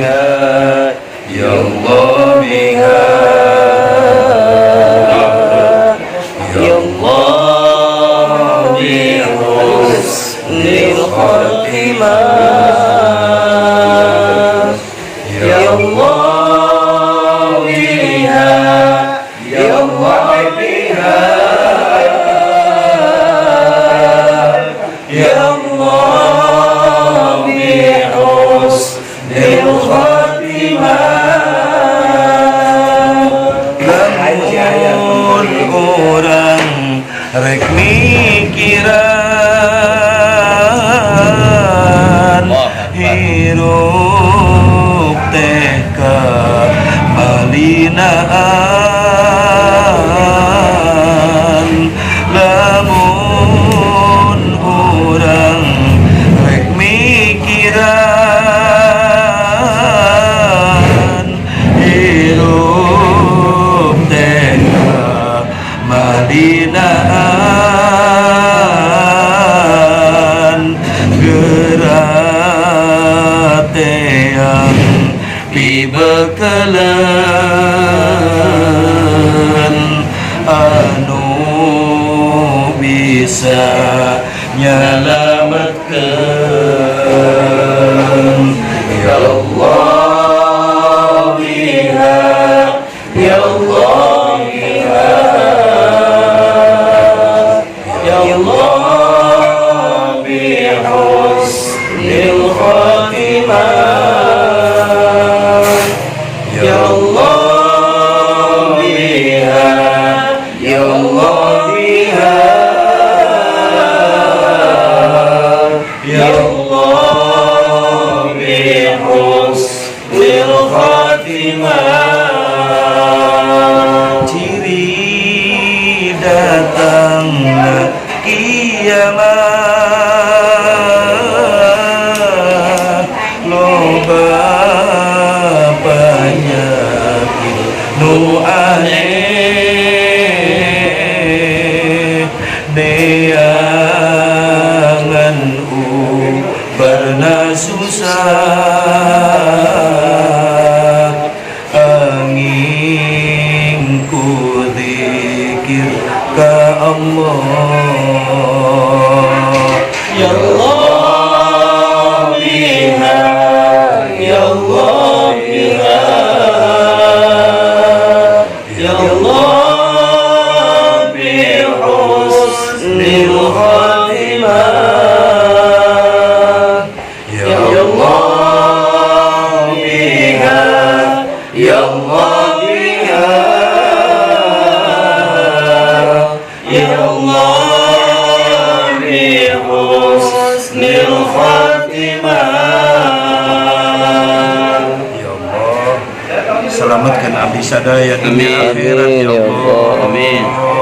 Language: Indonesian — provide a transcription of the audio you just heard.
بها يا الله بها يا الله بحسن الخاتمة يا الله بها يا الله بها يا الله بحسن الخاتمة lamun orang rek mikiran hirup teka malinaan lamun orang rek mikiran hirup teka malinaan gerate yang pibekelen anu bisa nyalametkeun ya Allah biha ya Allah biha ya Allah bihusnil khatimah ya Allah biha ya Allah biha ya Allah bihusnil khatimah ciri datangna kiamat loba penyakit nu aneh deangan ubarna susah angin ku zikir ka Allah ya Allah biha ya Allah biha ya Allah bihusnil khatimah ya Allah biha ya Allah biha ya Allah bihusnil khatimah ya Allah selamatkan abdi sadaya dunia akhirat ya Allah amin